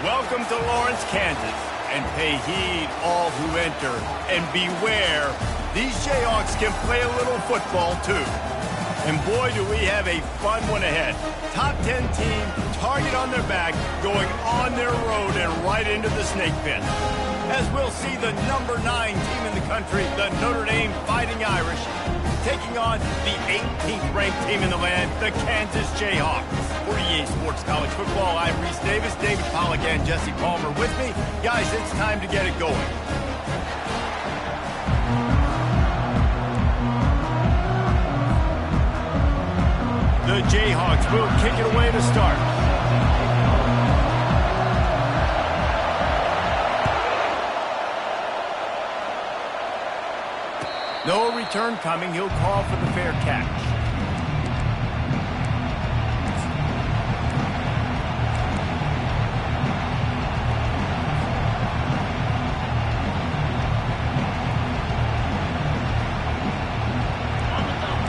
Welcome to Lawrence, Kansas, and pay heed all who enter, and beware, these Jayhawks can play a little football too. And boy, do we have a fun one ahead. Top 10 team, target on their back, going on their road and right into the snake pit. As we'll see the number 9 team in the country, the Notre Dame Fighting Irish, taking on the 18th ranked team in the land, the Kansas Jayhawks. For EA Sports College Football, I'm Reese Davis, David Pollack and Jesse Palmer with me. Guys, it's time to get it going. The Jayhawks will kick it away to start. No return coming. He'll call for the fair catch.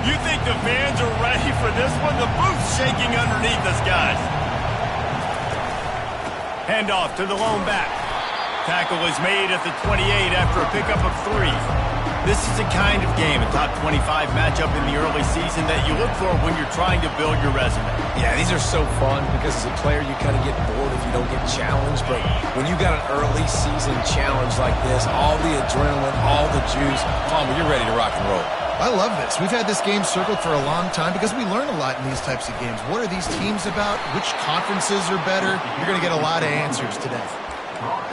You think the fans are ready for this one? The booth's shaking underneath us, guys. Handoff to the lone back. Tackle is made at the 28 after a pickup of 3. This is the kind of game, a top 25 matchup in the early season, that you look for when you're trying to build your resume. Yeah, these are so fun because as a player you kind of get bored if you don't get challenged. But when you got an early season challenge like this, all the adrenaline, all the juice, Palmer, you're ready to rock and roll. I love this. We've had this game circled for a long time because we learn a lot in these types of games. What are these teams about? Which conferences are better? You're going to get a lot of answers today.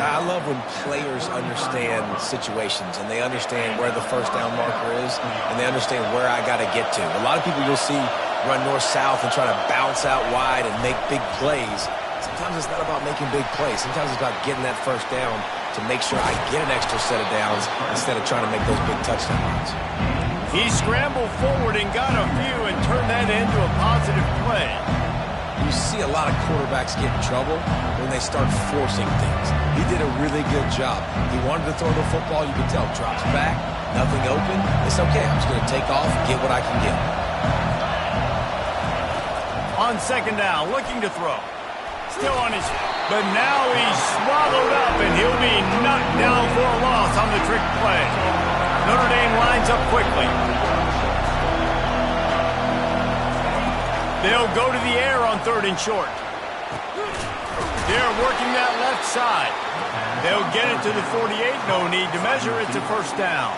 I love when players understand situations and they understand where the first down marker is and they understand where I got to get to. A lot of people you'll see run north-south and try to bounce out wide and make big plays. Sometimes it's not about making big plays. Sometimes it's about getting that first down to make sure I get an extra set of downs instead of trying to make those big touchdown runs. He scrambled forward and got a few and turned that into a positive play. You see a lot of quarterbacks get in trouble when they start forcing things. He did a really good job. He wanted to throw the football. You can tell. Drops back, nothing open. It's okay. I'm just going to take off, get what I can get. On second down, looking to throw. Still on his feet. But now he's swallowed up, and he'll be knocked down for a loss on the trick play. Notre Dame lines up quickly. They'll go to the air on 3rd and short. They're working that left side. They'll get it to the 48. No need to measure. It's a first down.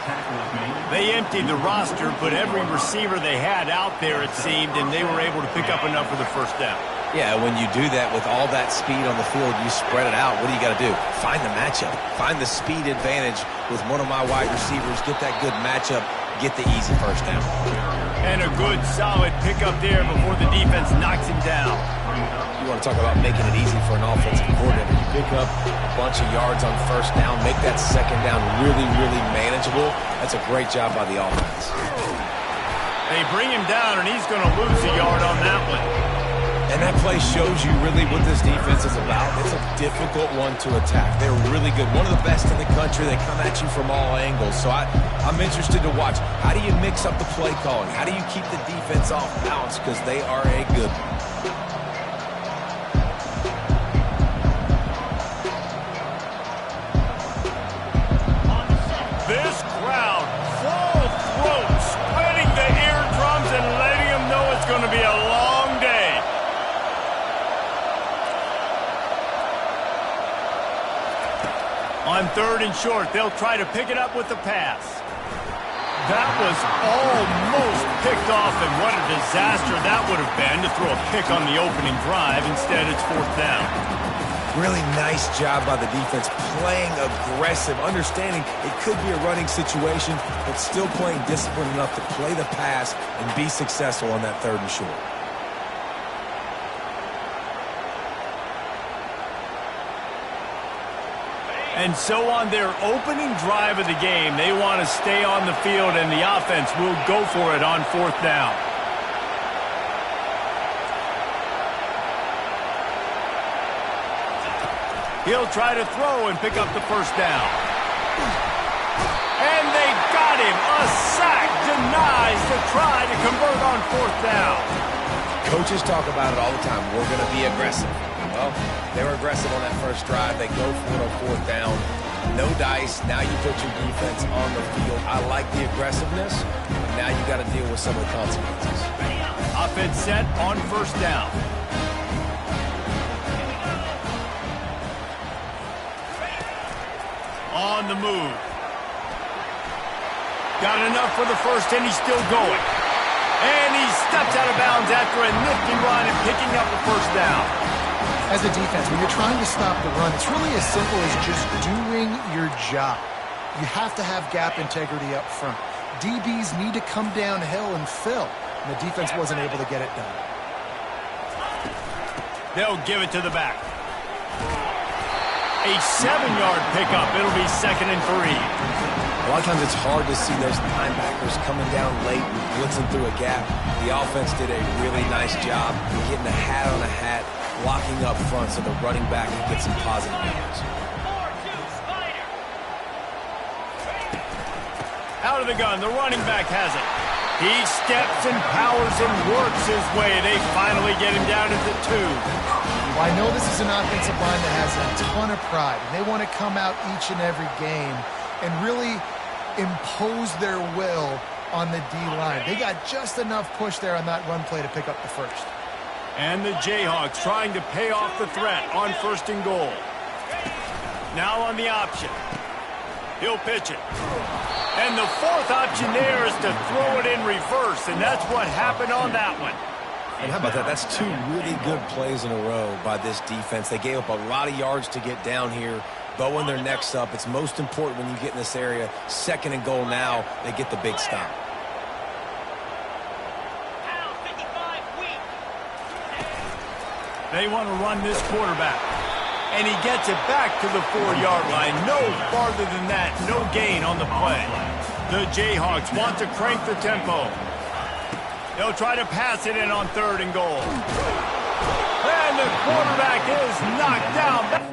They emptied the roster, put every receiver they had out there, it seemed, and they were able to pick up enough for the first down. Yeah, when you do that with all that speed on the field, you spread it out. What do you got to do? Find the matchup. Find the speed advantage with one of my wide receivers. Get that good matchup. Get the easy first down. And a good, solid pickup there before the defense knocks him down. You want to talk about making it easy for an offensive coordinator. You pick up a bunch of yards on first down, make that second down really, really manageable. That's a great job by the offense. They bring him down, and he's going to lose a yard on that one. And that play shows you really what this defense is about. It's a difficult one to attack. They're really good. One of the best in the country. They come at you from all angles. So I'm interested to watch. How do you mix up the play calling? How do you keep the defense off balance? Because they are a good one. This crowd, full throat, splitting the eardrums and letting them know it's going to be a long day. On 3rd and short, they'll try to pick it up with the pass. That was almost picked off, and what a disaster that would have been to throw a pick on the opening drive. Instead, it's 4th down. Really nice job by the defense, playing aggressive, understanding it could be a running situation, but still playing disciplined enough to play the pass and be successful on that 3rd and short. And so on their opening drive of the game, they want to stay on the field, and the offense will go for it on 4th down. He'll try to throw and pick up the first down. And they got him. A sack denies the try to convert on 4th down. Coaches talk about it all the time. We're going to be aggressive. Well, they were aggressive on that first drive. They go for it on fourth down. No dice. Now you put your defense on the field. I like the aggressiveness, but now you got to deal with some of the consequences. Offense set on first down. On the move. Got enough for the first, and he's still going. And he steps out of bounds after a nifty run and picking up the first down. As a defense, when you're trying to stop the run, it's really as simple as just doing your job. You have to have gap integrity up front. DBs need to come downhill and fill, and the defense wasn't able to get it done. They'll give it to the back. A 7-yard pickup. It'll be 2nd and 3. A lot of times it's hard to see those linebackers coming down late and blitzing through a gap. The offense did a really nice job getting a hat on a hat, blocking up front so the running back can get some positive yards. Out of the gun, the running back has it. He steps and powers and works his way. They finally get him down at the 2. Well, I know this is an offensive line that has a ton of pride, and they want to come out each and every game and really impose their will on the D-line. They got just enough push there on that run play to pick up the first. And the Jayhawks trying to pay off the threat on 1st and goal. Now on the option. He'll pitch it. And the 4th option there is to throw it in reverse, and that's what happened on that one. And how about that? That's 2 really good plays in a row by this defense. They gave up a lot of yards to get down here. Bowing their necks up. It's most important when you get in this area. 2nd and goal now. They get the big stop. They want to run this quarterback. And he gets it back to the 4-yard line. No farther than that. No gain on the play. The Jayhawks want to crank the tempo. They'll try to pass it in on 3rd and goal. And the quarterback is knocked down.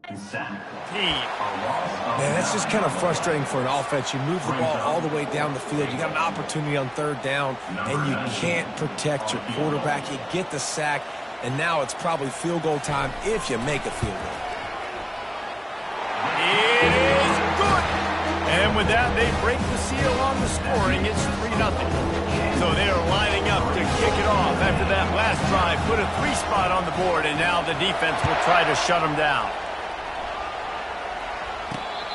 Man, that's just kind of frustrating for an offense. You move the ball all the way down the field. You got an opportunity on third down, and you can't protect your quarterback. You get the sack, and now it's probably field goal time if you make a field goal. It is good. And with that, they break the seal on the scoring. It's 3-0. So they are lining up to kick it off after that last drive. Put a 3 spot on the board, and now the defense will try to shut them down.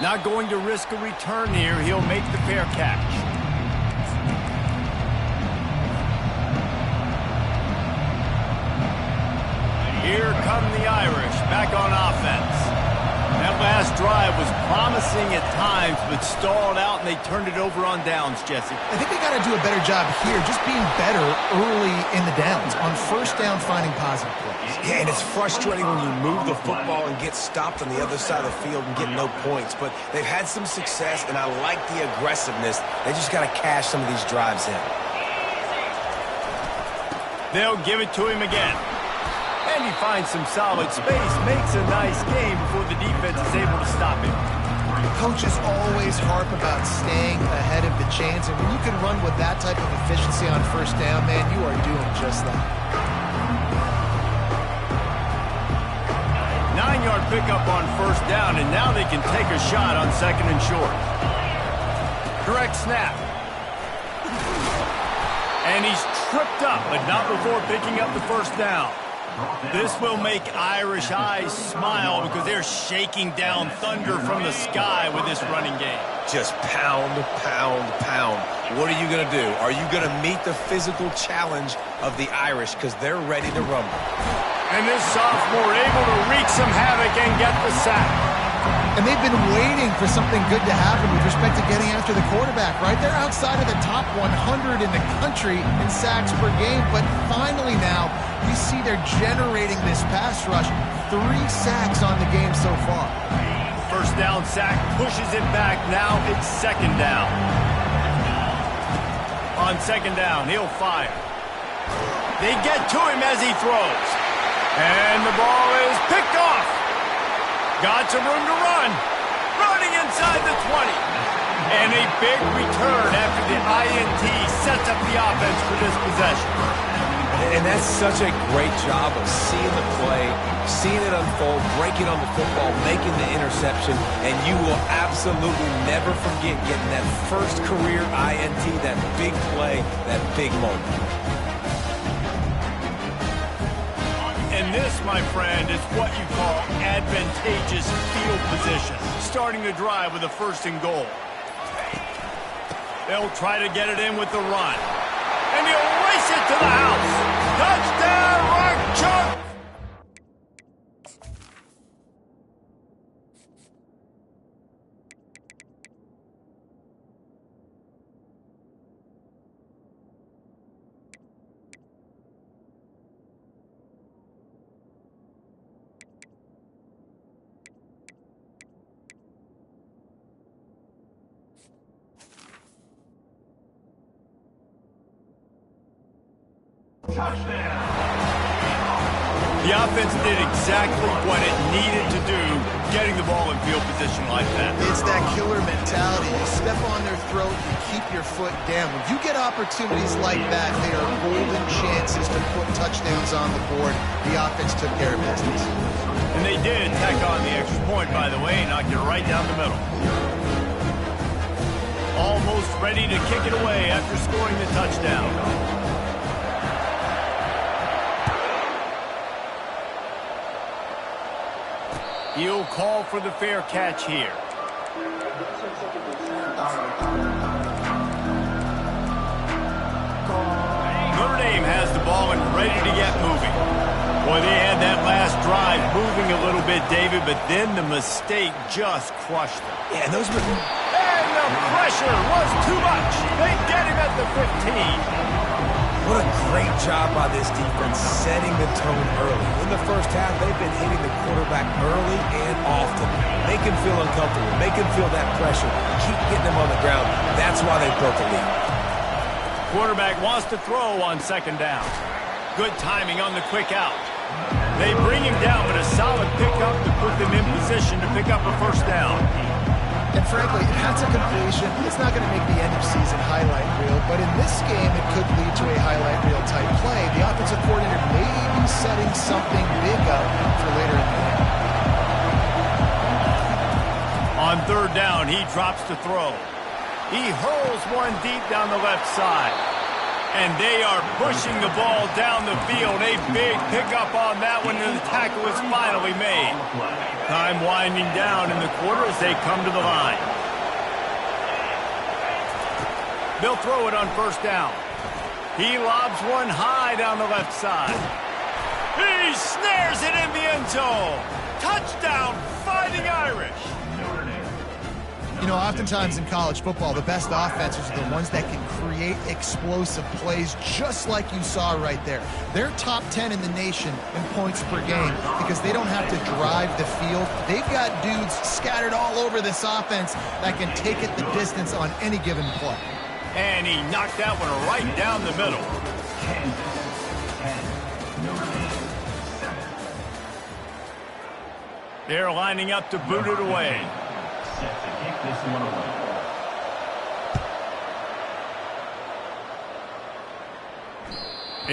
Not going to risk a return here. He'll make the fair catch. Here come the Irish back on offense. That last drive was promising at times, but stalled out, and they turned it over on downs, Jesse. I think they got to do a better job here, just being better early in the downs, on first down finding positive plays. Yeah, and it's frustrating when you move the football and get stopped on the other side of the field and get no points. But they've had some success, and I like the aggressiveness. They just got to cash some of these drives in. They'll give it to him again. And he finds some solid space, makes a nice game before the defense is able to stop him. Coaches always harp about staying ahead of the chains, and when you can run with that type of efficiency on first down, man, you are doing just that. 9-yard pickup on first down, and now they can take a shot on second and short. Correct snap. And he's tripped up, but not before picking up the first down. This will make Irish eyes smile because they're shaking down thunder from the sky with this running game. Just pound, pound, pound. What are you going to do? Are you going to meet the physical challenge of the Irish because they're ready to rumble? And this sophomore able to wreak some havoc and get the sack. And they've been waiting for something good to happen with respect to getting after the quarterback, right? They're outside of the top 100 in the country in sacks per game, but finally now you see they're generating this pass rush. 3 sacks on the game so far. First down sack pushes it back. Now it's second down. On second down, he'll fire. They get to him as he throws. And the ball is picked off. Got some room to run. Running inside the 20. And a big return after the INT sets up the offense for this possession. And that's such a great job of seeing the play, seeing it unfold, breaking on the football, making the interception, and you will absolutely never forget getting that first career INT, that big play, that big moment. And this, my friend, is what you call advantageous field position. Starting the drive with a first and goal. They'll try to get it in with the run. And he'll race it to the house. Touchdown, Rock Chalk! The offense did exactly what it needed to do, getting the ball in field position like that. It's that killer mentality. You step on their throat, you keep your foot down. When you get opportunities like that, they are golden chances to put touchdowns on the board. The offense took care of business. And they did tack on the extra point, by the way, knocked it right down the middle. Almost ready to kick it away after scoring the touchdown. He'll call for the fair catch here. Notre Dame has the ball and ready to get moving. Boy, they had that last drive moving a little bit, David, but then the mistake just crushed them. Yeah, and those were... And the pressure was too much. They get him at the 15. What a great job by this defense setting the tone early. In the first half, they've been hitting the quarterback early and often. Make him feel uncomfortable. Make him feel that pressure. Keep getting him on the ground. That's why they broke the lead. Quarterback wants to throw on second down. Good timing on the quick out. They bring him down with a solid pickup to put them in position to pick up a first down. And frankly, if that's a completion, it's not going to make the end of season highlight reel, but in this game, it could lead to a highlight reel type play. The offensive coordinator may be setting something big up for later in the game. On third down, he drops to throw. He hurls one deep down the left side. And they are pushing the ball down the field. A big pickup on that one, and the tackle is finally made. Time winding down in the quarter as they come to the line. They'll throw it on first down. He lobs one high down the left side. He snares it in the end zone. Touchdown, Fighting Irish. You know, oftentimes in college football, the best offenses are the ones that can create explosive plays just like you saw right there. They're top 10 in the nation in points per game because they don't have to drive the field. They've got dudes scattered all over this offense that can take it the distance on any given play. And he knocked that one right down the middle. They're lining up to boot it away. Set to kick this one away.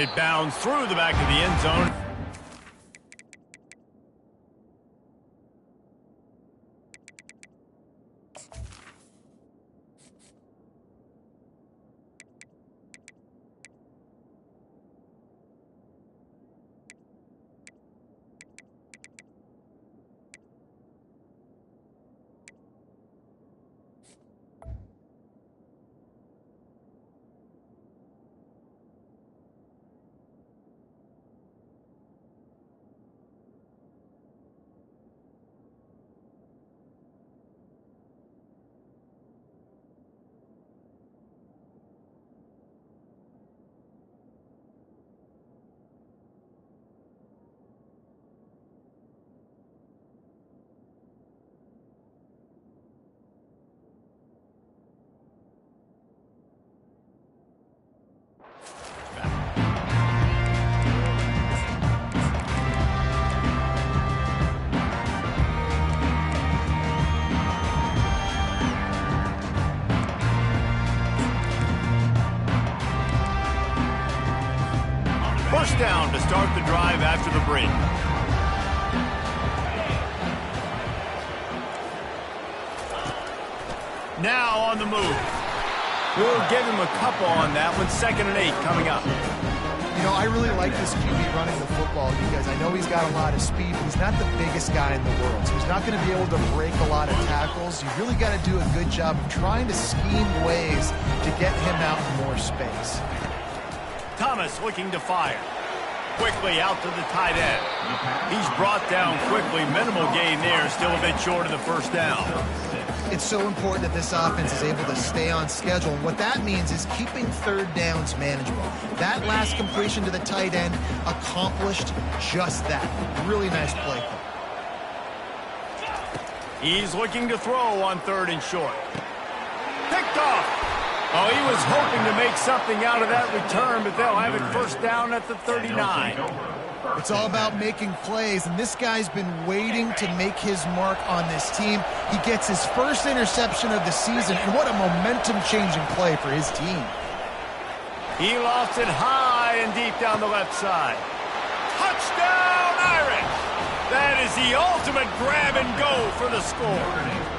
It bounds through the back of the end zone. First down to start the drive after the break. Now on the move. We'll give him a couple on that one. 2nd and 8 coming up. You know, I really like this QB running the football because I know he's got a lot of speed, but he's not the biggest guy in the world. So he's not going to be able to break a lot of tackles. You really got to do a good job of trying to scheme ways to get him out in more space. Thomas looking to fire. Quickly out to the tight end. He's brought down quickly. Minimal gain there. Still a bit short of the first down. It's so important that this offense is able to stay on schedule. And what that means is keeping third downs manageable. That last completion to the tight end accomplished just that. Really nice play call. He's looking to throw on 3rd and short. Picked off. Oh, he was hoping to make something out of that return, but they'll have it first down at the 39. It's all about making plays, and this guy's been waiting to make his mark on this team. He gets his first interception of the season, and what a momentum-changing play for his team. He lofts it high and deep down the left side. Touchdown, Irish! That is the ultimate grab and go for the score.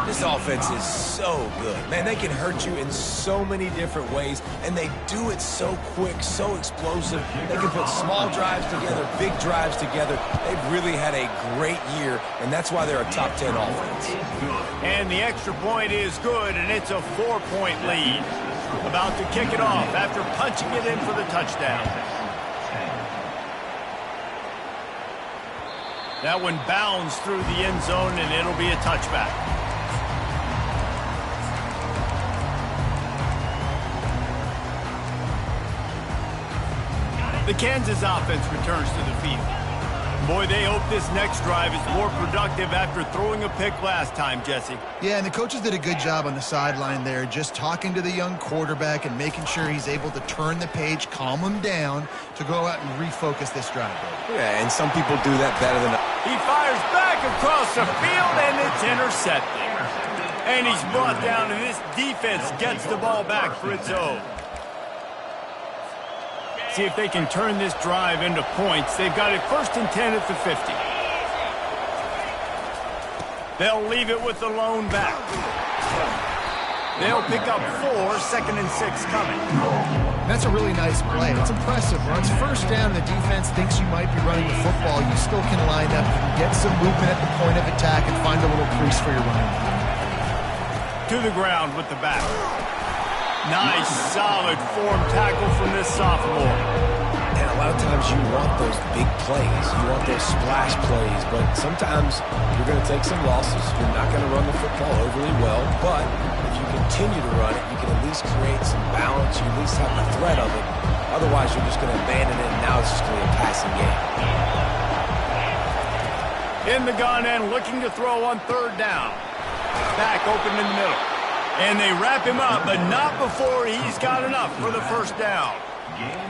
This offense is so good. Man, they can hurt you in so many different ways, and they do it so quick, so explosive. They can put small drives together, big drives together. They've really had a great year, and that's why they're a top 10 offense. And the extra point is good, and it's a 4-point lead. About to kick it off after punching it in for the touchdown. That one bounds through the end zone, and it'll be a touchback. The Kansas offense returns to the field. Boy, they hope this next drive is more productive after throwing a pick last time, Jesse. Yeah, and the coaches did a good job on the sideline there, just talking to the young quarterback and making sure he's able to turn the page, calm him down to go out and refocus this drive. Yeah, and some people do that better than others. He fires back across the field, and it's intercepted. And he's brought down, and this defense gets the ball back for its own. See if they can turn this drive into points. They've got it 1st and 10 at the 50. They'll leave it with the lone back. They'll pick up 4, 2nd and 6 coming. That's a really nice play. It's impressive. Once first down, the defense thinks you might be running the football. You still can line up, get some movement at the point of attack, and find a little crease for your running back. To the ground with the back. Nice, solid form tackle from this sophomore. And a lot of times you want those big plays. You want those splash plays. But sometimes you're going to take some losses. You're not going to run the football overly well. But if you continue to run it, you can at least create some balance. You at least have the threat of it. Otherwise, you're just going to abandon it, and now it's just going to be a passing game. In the gun and looking to throw on 3rd down. Back open in the middle. And they wrap him up, but not before he's got enough for the 1st down.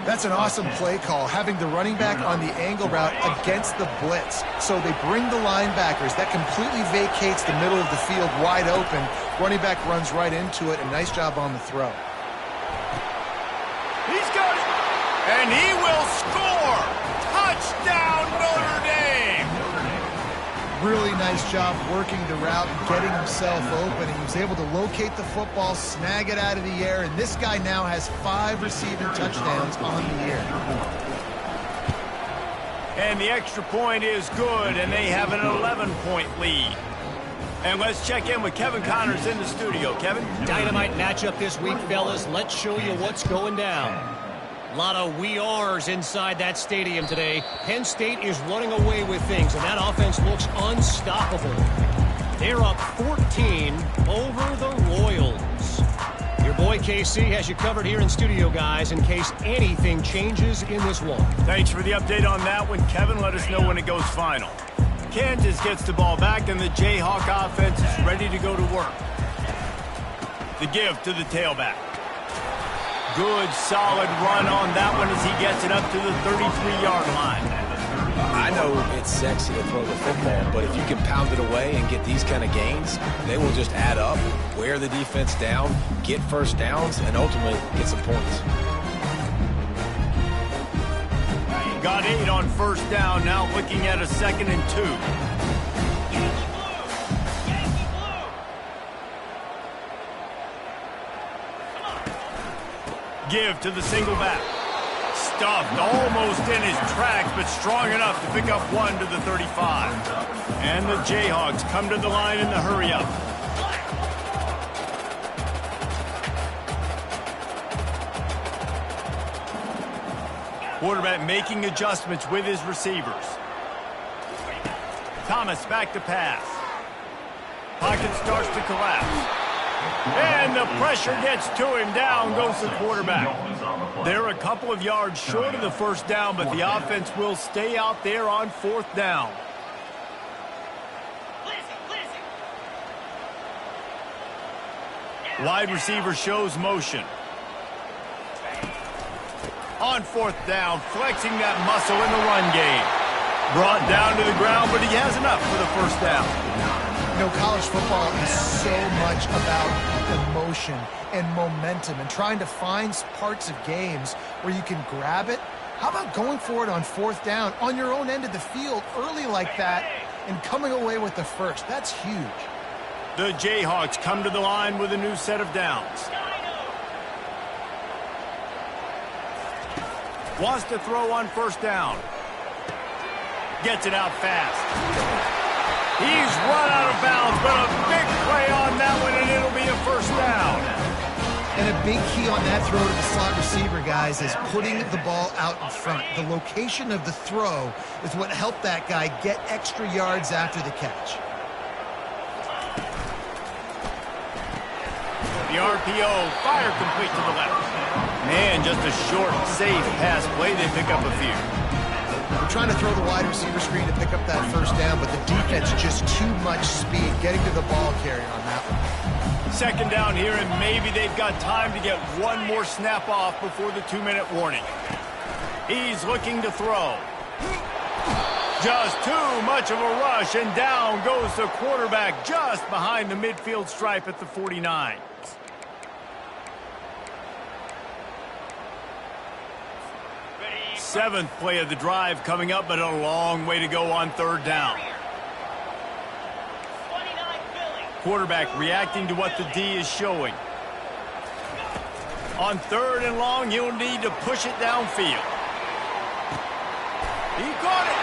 That's an awesome play call, having the running back on the angle route against the blitz. So they bring the linebackers. That completely vacates the middle of the field wide open. Running back runs right into it, and nice job on the throw. He's got it, and he will score! Touchdown, Notre Dame! Really nice job working the route and getting himself open. He was able to locate the football, snag it out of the air, and this guy now has 5 receiving touchdowns on the year. And the extra point is good, and they have an 11-point lead. And let's check in with Kevin Connors in the studio. Kevin? Dynamite matchup this week, fellas. Let's show you what's going down. A lot of we ares inside that stadium today. Penn State is running away with things, and that offense looks unstoppable. They're up 14 over the Royals. Your boy KC has you covered here in studio, guys, in case anything changes in this one. Thanks for the update on that one, Kevin. Let us know when it goes final. Kansas gets the ball back, and the Jayhawk offense is ready to go to work. The give to the tailback. Good, solid run on that one as he gets it up to the 33-yard line. I know it's sexy to throw the football, but if you can pound it away and get these kind of gains, they will just add up, wear the defense down, get 1st downs, and ultimately get some points. Got 8 on 1st down, now looking at a 2nd and 2. Give to the single back. Stuffed almost in his tracks, but strong enough to pick up 1 to the 35. And the Jayhawks come to the line in the hurry-up. Quarterback making adjustments with his receivers. Thomas back to pass. Pocket starts to collapse. And the pressure gets to him. Down goes the quarterback. They're a couple of yards short of the 1st down, but the offense will stay out there on 4th down. Wide receiver shows motion. On 4th down, flexing that muscle in the run game. Brought down to the ground, but he has enough for the 1st down. You know, college football is so much about emotion and momentum and trying to find parts of games where you can grab it. How about going for it on 4th down on your own end of the field early like that and coming away with the 1st? That's huge. The Jayhawks come to the line with a new set of downs. Wants to throw on 1st down. Gets it out fast. He's run out of bounds, but a big play on that one, and it'll be a 1st down. And a big key on that throw to the slot receiver, guys, is putting the ball out in front. The location of the throw is what helped that guy get extra yards after the catch. The RPO, fire complete to the left. Man, just a short, safe pass play. They pick up a few. We're trying to throw the wide receiver screen to pick up that first down, but the defense just too much speed getting to the ball carrier on that one. Second down here, and maybe they've got time to get one more snap off before the 2-minute warning. He's looking to throw. Just too much of a rush, and down goes the quarterback just behind the midfield stripe at the 49. Seventh play of the drive coming up, but a long way to go on third down. Quarterback reacting to what the D is showing. On third and long, he'll need to push it downfield. He caught it.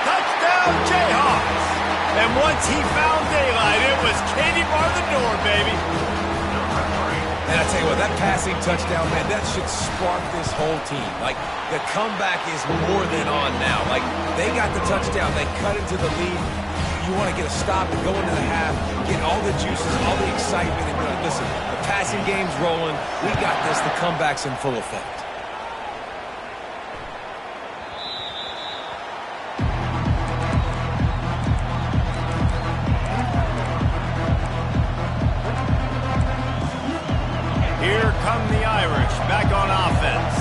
Touchdown, Jayhawks. And once he found daylight, it was Katie bar the door, baby. And I tell you what, that passing touchdown, man, that should spark this whole team. Like, the comeback is more than on now. Like, they got the touchdown. They cut into the lead. You want to get a stop and go into the half, get all the juices, all the excitement, and be like, listen, the passing game's rolling. We got this. The comeback's in full effect. Here come the Irish, back on offense.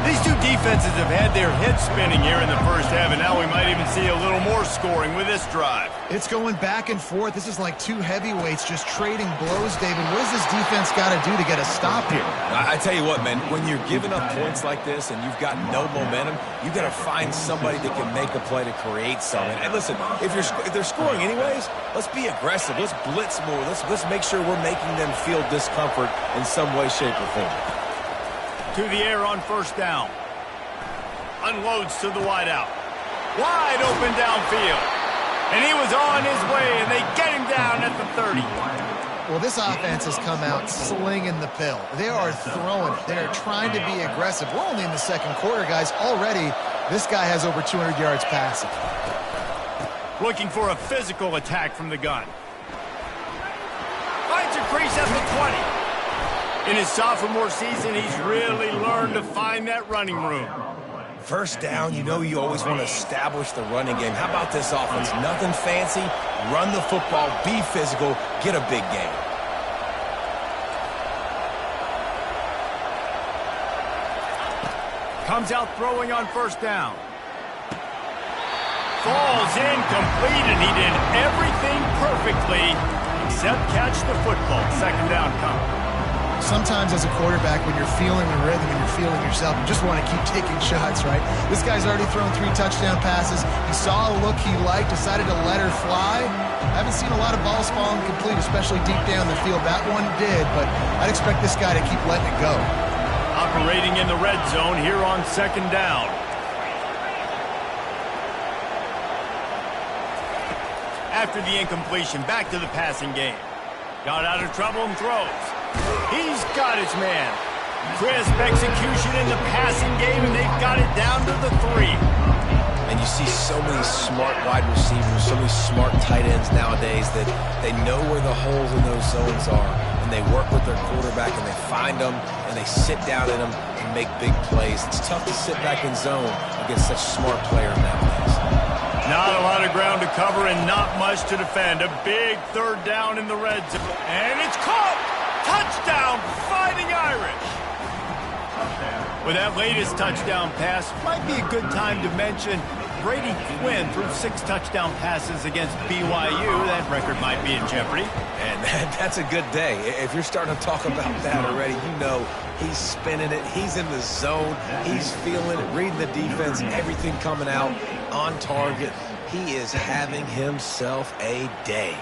These two defenses have had their heads spinning here in the first half, and now we might even see a little more scoring with this drive. It's going back and forth. This is like two heavyweights just trading blows, David. What does this defense got to do to get a stop here? I tell you what, man, when you're giving up points like this and you've got no momentum, you got to find somebody that can make a play to create something. And listen, if they're scoring anyways, let's be aggressive. Let's blitz more. Let's make sure we're making them feel discomfort in some way, shape, or form. To the air on first down. Unloads to the wideout. Wide open downfield. And he was on his way, and they get him down at the 30. Well, this offense has come out slinging the pill. They are throwing it. They are trying to be aggressive. We're only in the second quarter, guys. Already, this guy has over 200 yards passing. Looking for a physical attack from the gun. Finds a crease at the 20. In his sophomore season, he's really learned to find that running room. First down, you know you always want to establish the running game. How about this offense? Nothing fancy. Run the football, be physical, get a big game. Comes out throwing on first down. Falls incomplete, and he did everything perfectly except catch the football. Second down coming. Sometimes as a quarterback, when you're feeling the rhythm and you're feeling yourself, you just want to keep taking shots, right? This guy's already thrown 3 touchdown passes. He saw a look he liked, decided to let her fly. I haven't seen a lot of balls falling complete, especially deep down the field. That one did, but I'd expect this guy to keep letting it go. Operating in the red zone here on second down. After the incompletion, back to the passing game. Got out of trouble and throws. He's got his man. Crisp execution in the passing game, and they've got it down to the 3. And you see so many smart wide receivers, so many smart tight ends nowadays that they know where the holes in those zones are, and they work with their quarterback, and they find them, and they sit down in them and make big plays. It's tough to sit back in zone against such smart players nowadays. Not a lot of ground to cover and not much to defend. A big third down in the red zone. And it's caught! Touchdown, Fighting Irish! With that latest touchdown pass, might be a good time to mention Brady Quinn threw 6 touchdown passes against BYU. That record might be in jeopardy. And that's a good day. If you're starting to talk about that already, you know he's spinning it. He's in the zone. He's feeling it, reading the defense, everything coming out on target. He is having himself a day.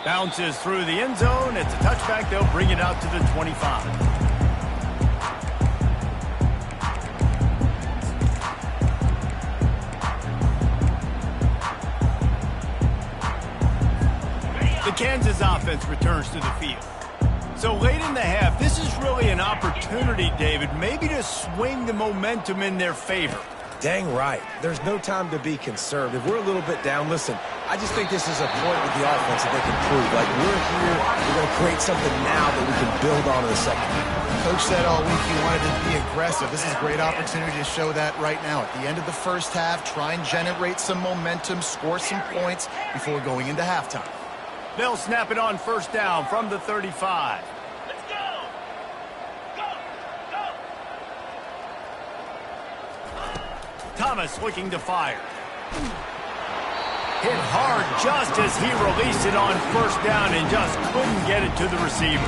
Bounces through the end zone. It's a touchback. They'll bring it out to the 25. The Kansas offense returns to the field. So late in the half, this is really an opportunity, David, maybe to swing the momentum in their favor. Dang right. There's no time to be concerned. If we're a little bit down, listen, I just think this is a point with the offense that they can prove. Like, we're here, we're going to create something now that we can build on in the second half. Coach said all week he wanted to be aggressive. This is a great opportunity to show that right now. At the end of the first half, try and generate some momentum, score some points before going into halftime. They'll snap it on first down from the 35. Let's go! Go! Go! Thomas looking to fire. Hit hard just as he released it on first down and just couldn't get it to the receiver.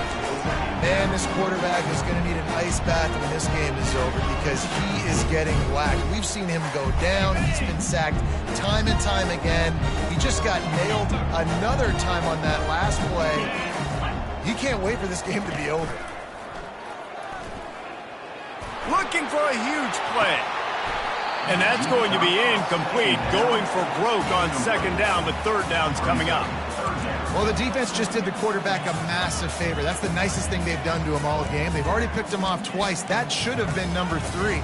Man, this quarterback is going to need an ice bath when this game is over because he is getting whacked. We've seen him go down. He's been sacked time and time again. He just got nailed another time on that last play. He can't wait for this game to be over. Looking for a huge play. And that's going to be incomplete, going for broke on second down, but third down's coming up. Well, the defense just did the quarterback a massive favor. That's the nicest thing they've done to him all game. They've already picked him off twice. That should have been number 3.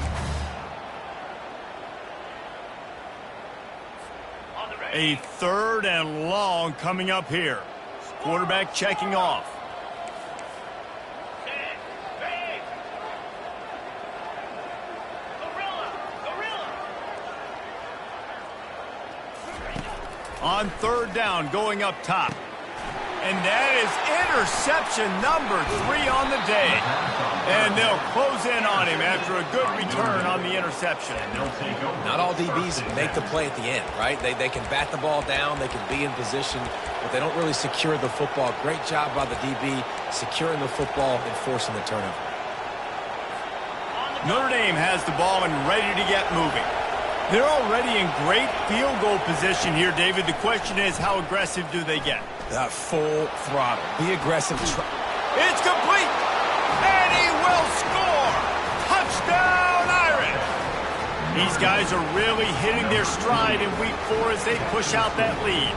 A third and long coming up here. Quarterback checking off. On third down, going up top. And that is interception number 3 on the day. And they'll close in on him after a good return on the interception. Not all DBs make the play at the end, right? They can bat the ball down, they can be in position, but they don't really secure the football. Great job by the DB securing the football and forcing the turnover. Notre Dame has the ball and ready to get moving. They're already in great field goal position here, David. The question is, how aggressive do they get? Full throttle. Be aggressive. It's complete! And he will score! Touchdown, Irish! These guys are really hitting their stride in week 4 as they push out that lead.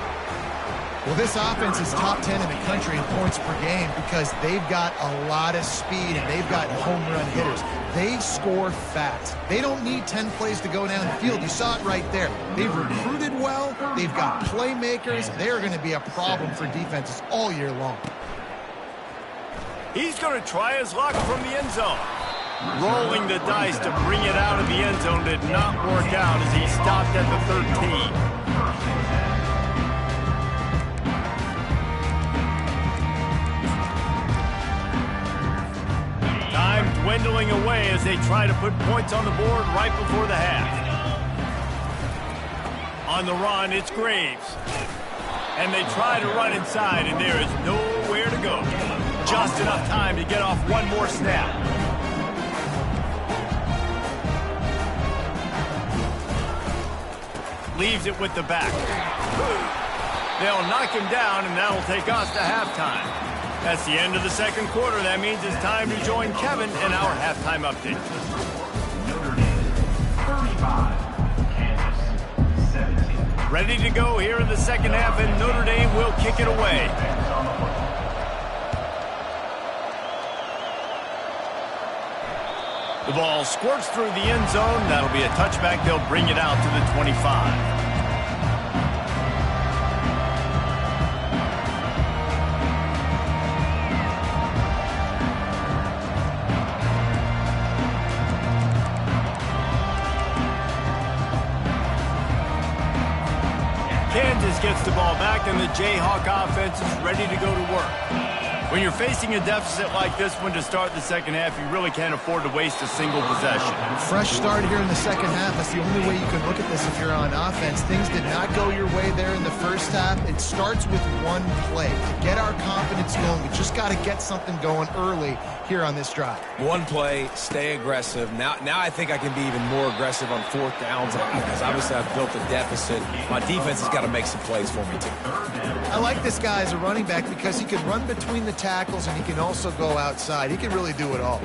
Well, this offense is top 10 in the country in points per game because they've got a lot of speed and they've got home run hitters. They score fast. They don't need 10 plays to go down the field. You saw it right there. They've recruited well. They've got playmakers. They are going to be a problem for defenses all year long. He's going to try his luck from the end zone. Rolling the dice to bring it out of the end zone did not work out as he stopped at the 13. Time dwindling away as they try to put points on the board right before the half. On the run, it's Graves. And they try to run inside, and there is nowhere to go. Just enough time to get off one more snap. Leaves it with the back. They'll knock him down, and that'll take us to halftime. That's the end of the second quarter. That means it's time to join Kevin in our halftime update. Notre Dame 35, Kansas 17. Ready to go here in the second half, and Notre Dame will kick it away. The ball squirts through the end zone. That'll be a touchback. They'll bring it out to the 25. Kansas gets the ball back, and the Jayhawk offense is ready to go to work. When you're facing a deficit like this one to start the second half, you really can't afford to waste a single possession. Fresh start here in the second half. That's the only way you can look at this if you're on offense. Things did not go your way there in the first half. It starts with one play. To get our confidence going, we just got to get something going early here on this drive. One play, stay aggressive. Now I think I can be even more aggressive on fourth downs because obviously I've built a deficit. My defense has got to make some plays for me too. I like this guy as a running back because he can run between the tackles and he can also go outside. He can really do it all.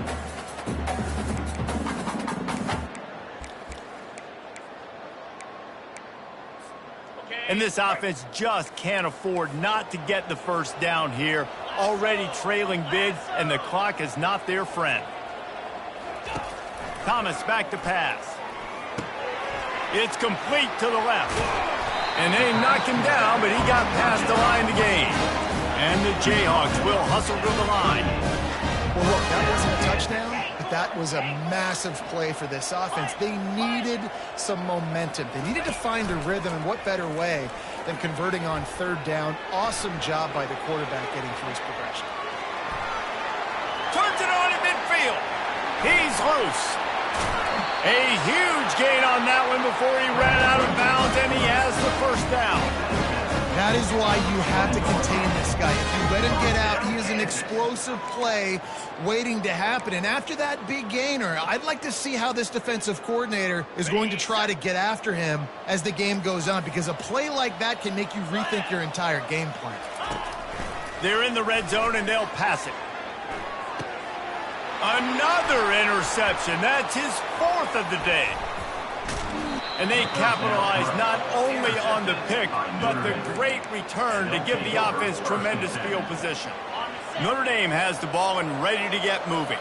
And this offense just can't afford not to get the first down here. Already trailing big, and the clock is not their friend. Thomas back to pass. It's complete to the left. And they knock him down, but he got past the line to gain. And the Jayhawks will hustle to the line. Well, look, that wasn't a touchdown, but that was a massive play for this offense. They needed some momentum. They needed to find a rhythm, and what better way than converting on third down. Awesome job by the quarterback getting through his progression. Turns it on in midfield. He's loose. A huge gain on that one before he ran out of bounds, and he has the first down. That is why you have to contain this guy. If you let him get out, he is an explosive play waiting to happen. And after that big gainer, I'd like to see how this defensive coordinator is going to try to get after him as the game goes on, because a play like that can make you rethink your entire game plan. They're in the red zone, and they'll pass it. Another interception. That's his fourth of the day. And they capitalize not only on the pick, but the great return to give the offense tremendous field position. Notre Dame has the ball and ready to get moving.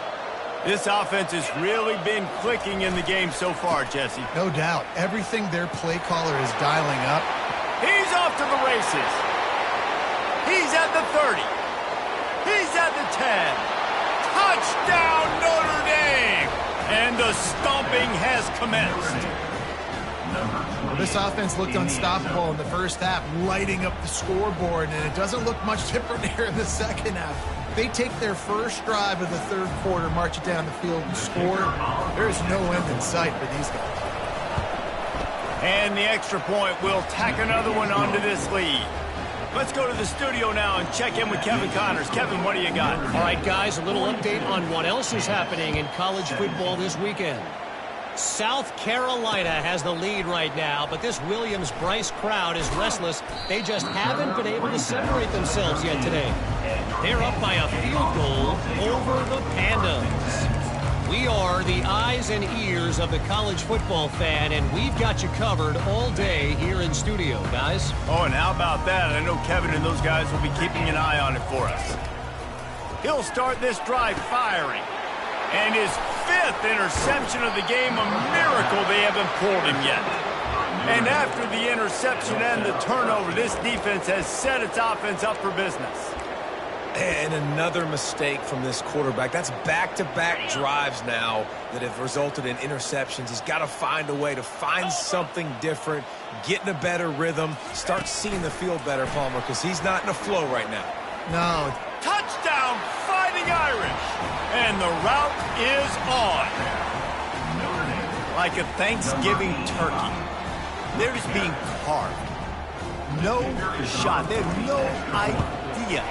This offense has really been clicking in the game so far, Jesse. No doubt. Everything their play caller is dialing up. He's off to the races. He's at the 30. He's at the 10. Touchdown, Notre Dame! And the stomping has commenced. This offense looked unstoppable in the first half, lighting up the scoreboard, and it doesn't look much different here in the second half. They take their first drive of the third quarter, march it down the field, and score. There is no end in sight for these guys. And the extra point will tack another one onto this lead. Let's go to the studio now and check in with Kevin Connors. Kevin, what do you got? All right, guys, a little update on what else is happening in college football this weekend. South Carolina has the lead right now, but this Williams-Brice crowd is restless. They just haven't been able to separate themselves yet today. They're up by a field goal over the Pandas. We are the eyes and ears of the college football fan, and we've got you covered all day here in studio, guys. Oh, and how about that? I know Kevin and those guys will be keeping an eye on it for us. He'll start this drive firing. And his fifth interception of the game, a miracle they haven't pulled him yet. And after the interception and the turnover, this defense has set its offense up for business. And another mistake from this quarterback. That's back-to-back drives now that have resulted in interceptions. He's got to find a way to find something different, get in a better rhythm, start seeing the field better, Palmer, because he's not in a flow right now. No. Touchdown, Fighting Irish! And the route is on. Like a Thanksgiving turkey. They're just being carved. No shot. They have no idea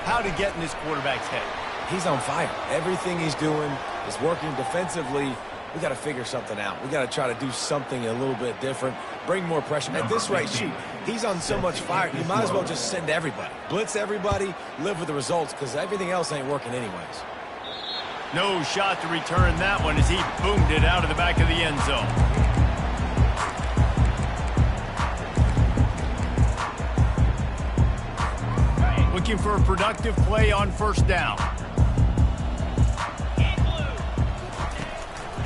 how to get in this quarterback's head. He's on fire. Everything he's doing is working defensively. We got to figure something out. We got to try to do something a little bit different, bring more pressure. At this rate, shoot, he's on so much fire, you might as well just send everybody. Blitz everybody, live with the results, because everything else ain't working anyways. No shot to return that one as he boomed it out of the back of the end zone. Looking for a productive play on first down.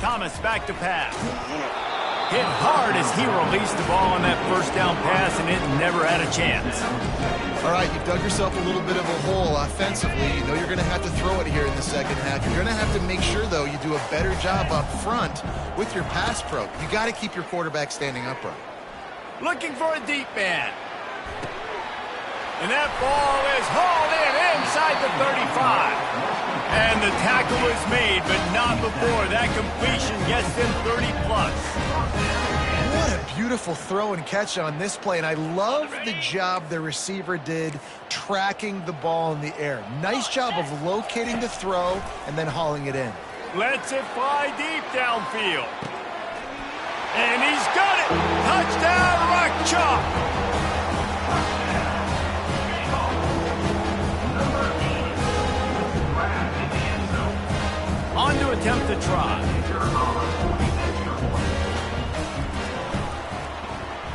Thomas back to pass. Hit hard as he released the ball on that first down pass, and it never had a chance. All right, you've dug yourself a little bit of a hole offensively. You know you're going to have to throw it here in the second half. You're going to have to make sure, though, you do a better job up front with your pass pro. You got to keep your quarterback standing upright. Looking for a deep man. And that ball is hauled in inside the 35. And the tackle is made, but not before that completion gets them 30-plus. What a beautiful throw and catch on this play, and I love the job the receiver did tracking the ball in the air. Nice job of locating the throw and then hauling it in. Lets it fly deep downfield. And he's got it! Touchdown, Rock Chalk! On to attempt to try.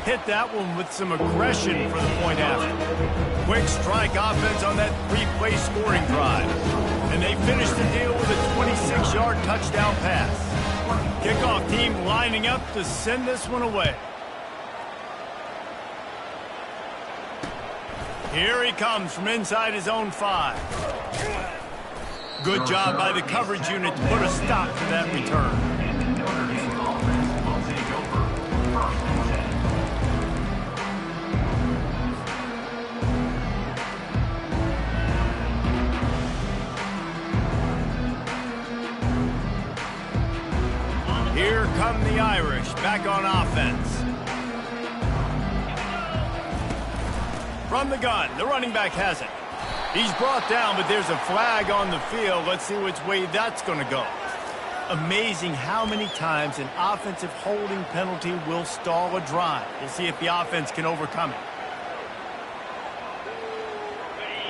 Hit that one with some aggression for the point after. Quick strike offense on that three-play scoring drive. And they finish the deal with a 26-yard touchdown pass. Kickoff team lining up to send this one away. Here he comes from inside his own 5. Good job by the coverage unit to put a stop to that return. And Notre Dame's offense will take over first and 10. Here come the Irish, back on offense. From the gun, the running back has it. He's brought down, but there's a flag on the field. Let's see which way that's going to go. Amazing how many times an offensive holding penalty will stall a drive. We'll see if the offense can overcome it.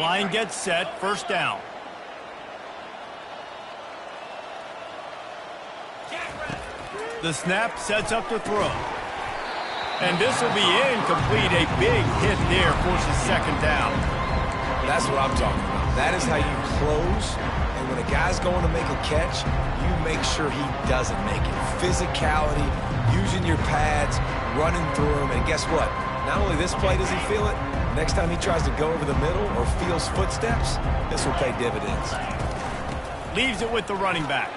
Line gets set, first down. The snap sets up to throw. And this will be incomplete. A big hit there forces second down. That's what I'm talking about. That is how you close. And when a guy's going to make a catch, you make sure he doesn't make it. Physicality, using your pads, running through him. And guess what? Not only this play does he feel it, next time he tries to go over the middle or feels footsteps, this will pay dividends. Leaves it with the running back.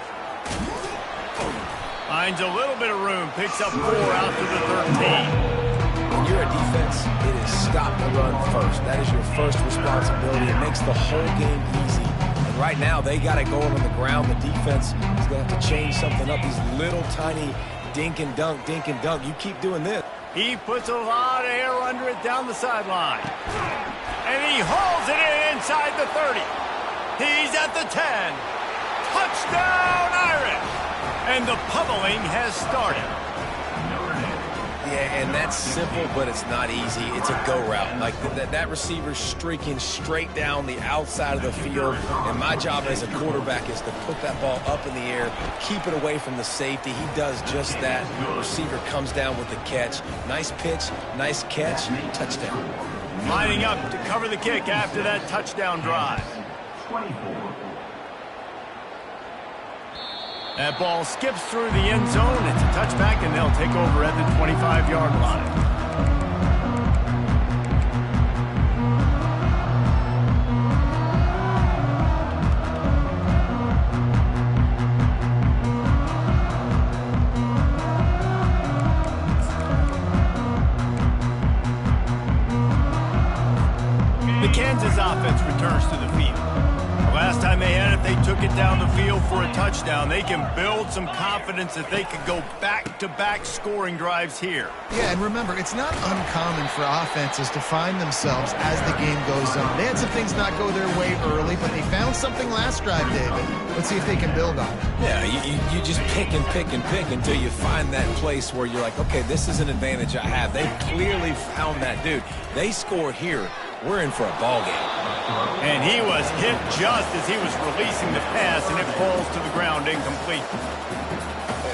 Finds a little bit of room, picks up 4 out to the 13. When you're a defense, it is stop the run first. That is your first responsibility. It makes the whole game easy. And right now, they got it going on the ground. The defense is going to have to change something up. These little tiny dink and dunk, dink and dunk. You keep doing this. He puts a lot of air under it down the sideline. And he hauls it in inside the 30. He's at the 10. Touchdown, Irish! And the pummeling has started. Yeah, and that's simple, but it's not easy. It's a go route. Like that receiver's streaking straight down the outside of the field, and my job as a quarterback is to put that ball up in the air, keep it away from the safety. He does just that. The receiver comes down with the catch. Nice pitch, nice catch, touchdown. Lining up to cover the kick after that touchdown drive. 24. That ball skips through the end zone. It's a touchback, and they'll take over at the 25-yard line. The Kansas offense returns to the field. Last time they had it, they took it down the field for a touchdown. They can build some confidence that they could go back-to-back scoring drives here. Yeah, and remember, it's not uncommon for offenses to find themselves as the game goes on. They had some things not go their way early, but they found something last drive, David. Let's see if they can build on it. Yeah, you just pick and pick and pick until you find that place where you're like, okay, this is an advantage I have. They clearly found that dude. They score here. We're in for a ball game. And he was hit just as he was releasing the pass, and it falls to the ground incomplete.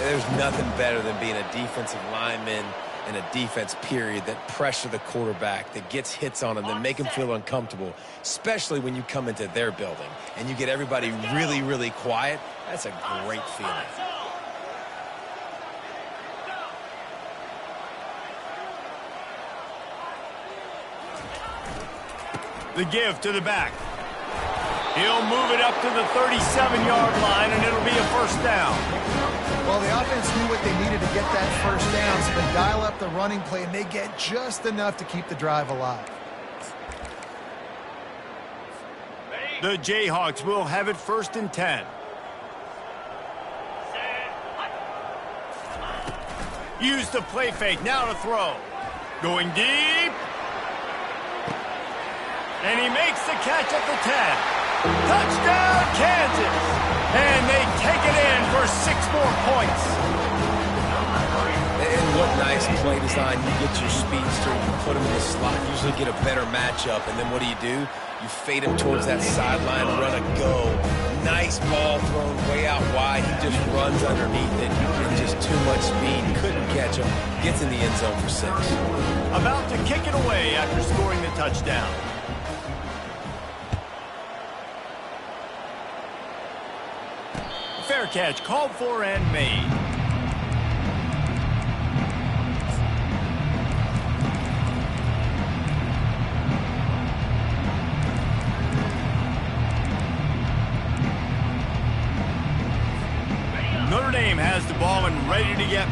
There's nothing better than being a defensive lineman in a defense period that pressure the quarterback, that gets hits on him, that make him feel uncomfortable, especially when you come into their building and you get everybody really, really quiet. That's a great feeling. The give to the back. He'll move it up to the 37-yard line, and it'll be a first down. Well, the offense knew what they needed to get that first down, so they dial up the running play, and they get just enough to keep the drive alive. The Jayhawks will have it first and 10. Use the play fake, now to throw. Going deep. And he makes the catch at the 10. Touchdown, Kansas! And they take it in for 6 more points. And what nice play design. You get your speedster, you put him in the slot, usually get a better matchup, and then what do? You fade him towards that sideline, run a go. Nice ball thrown way out wide. He just runs underneath it, and just too much speed. Couldn't catch him. Gets in the end zone for 6. About to kick it away after scoring the touchdown. Fair catch, called for and made.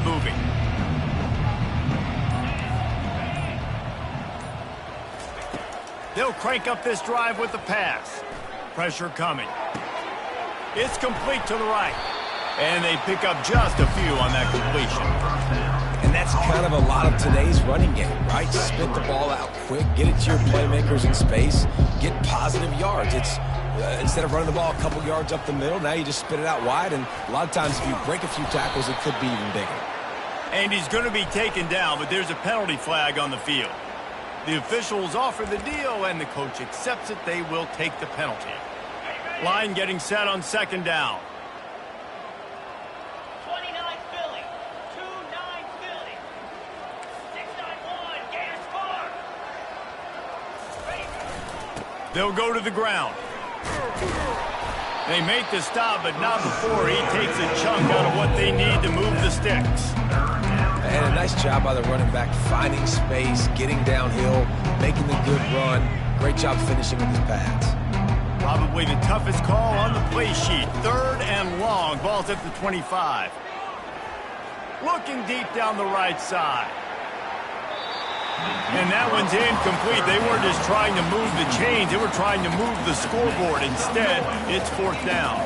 moving. They'll crank up this drive with the pass. Pressure coming. It's complete to the right. And they pick up just a few on that completion. And that's kind of a lot of today's running game, right? Spit the ball out quick, get it to your playmakers in space, get positive yards. It's instead of running the ball a couple yards up the middle, now you just spit it out wide, and a lot of times if you break a few tackles, it could be even bigger. And he's going to be taken down, but there's a penalty flag on the field. The officials offer the deal, and the coach accepts it. They will take the penalty. Line getting set on second down. 29 Philly, 2-9 Philly, 6-9-1, Gators score. They'll go to the ground. They make the stop, but not before he takes a chunk out of what they need to move the sticks. And a nice job by the running back, finding space, getting downhill, making the good run. Great job finishing with his pads. Probably the toughest call on the play sheet. 3rd and long. Ball's at the 25. Looking deep down the right side. And that one's incomplete. They weren't just trying to move the chains. They were trying to move the scoreboard. Instead, it's 4th down.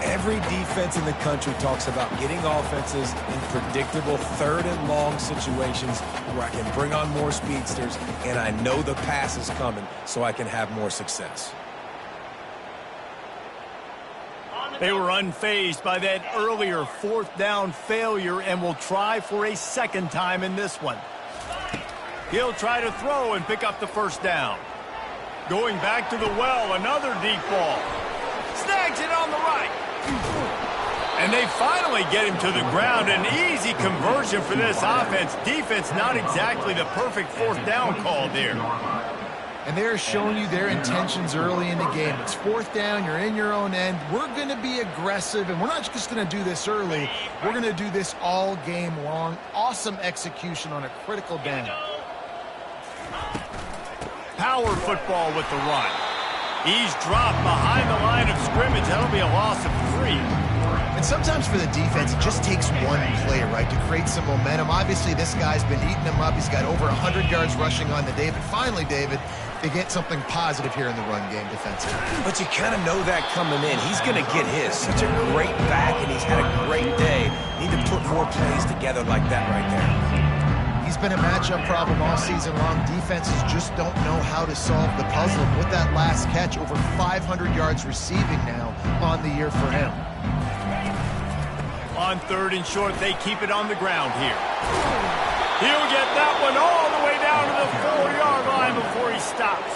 Every defense in the country talks about getting offenses in predictable 3rd and long situations where I can bring on more speedsters and I know the pass is coming so I can have more success. They were unfazed by that earlier 4th down failure and will try for a second time in this one. He'll try to throw and pick up the 1st down. Going back to the well, another deep ball. Snags it on the right. And they finally get him to the ground. An easy conversion for this offense. Defense not exactly the perfect 4th down call there. And they're showing you their intentions early in the game. It's 4th down, you're in your own end. We're going to be aggressive, and we're not just going to do this early. We're going to do this all game long. Awesome execution on a critical down. Power football with the run. He's dropped behind the line of scrimmage. That'll be a loss of 3. And sometimes for the defense, it just takes one play, right, to create some momentum. Obviously, this guy's been eating them up. He's got over 100 yards rushing on the day. But finally, David, they get something positive here in the run game defensively. But you kind of know that coming in. He's going to get his. Such a great back, and he's had a great day. Need to put more plays together like that right there. He's been a matchup problem all season long. Defenses just don't know how to solve the puzzle. With that last catch, over 500 yards receiving now on the year for him. On 3rd and short, they keep it on the ground here. He'll get that one all the way down to the 4-yard line before he stops.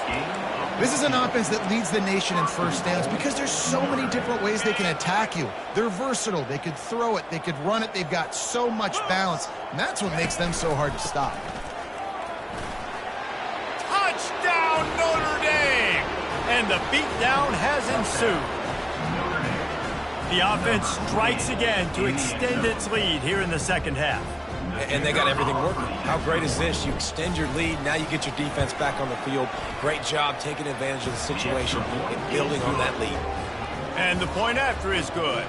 This is an offense that leads the nation in 1st downs because there's so many different ways they can attack you. They're versatile. They could throw it. They could run it. They've got so much balance, and that's what makes them so hard to stop. Touchdown, Notre Dame! And the beatdown has ensued. The offense strikes again to extend its lead here in the 2nd half. And they got everything working. How great is this? You extend your lead, now you get your defense back on the field. Great job taking advantage of the situation and building on that lead. And the point after is good.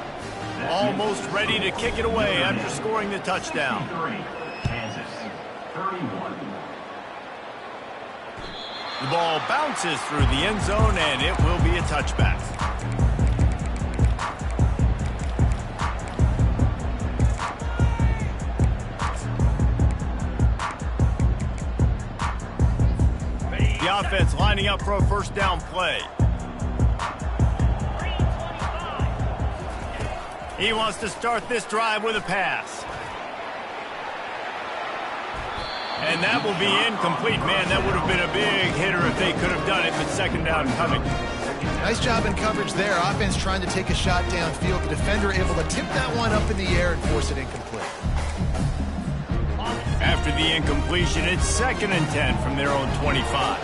Almost ready to kick it away after scoring the touchdown. Kansas, 31. The ball bounces through the end zone, and it will be a touchback. The offense lining up for a 1st down play. He wants to start this drive with a pass. And that will be incomplete. Man, that would have been a big hitter if they could have done it, but 2nd down coming. Nice job in coverage there. Offense trying to take a shot downfield. The defender able to tip that one up in the air and force it incomplete. After the incompletion, it's 2nd and 10 from their own 25.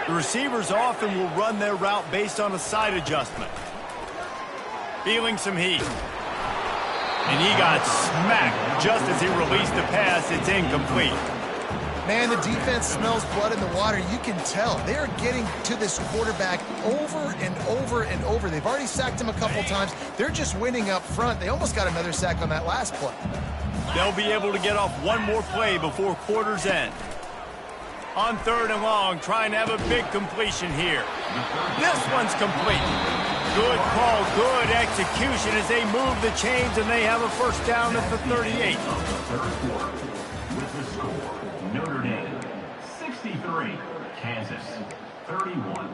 The receivers often will run their route based on a side adjustment. Feeling some heat. And he got smacked just as he released the pass. It's incomplete. Man, the defense smells blood in the water. You can tell. They are getting to this quarterback over and over and over. They've already sacked him a couple times. They're just winning up front. They almost got another sack on that last play. They'll be able to get off one more play before quarter's end. On 3rd and long, trying to have a big completion here. This one's complete. Good call, good execution as they move the chains, and they have a first down at the 38. With the score, Notre Dame 63, Kansas 31.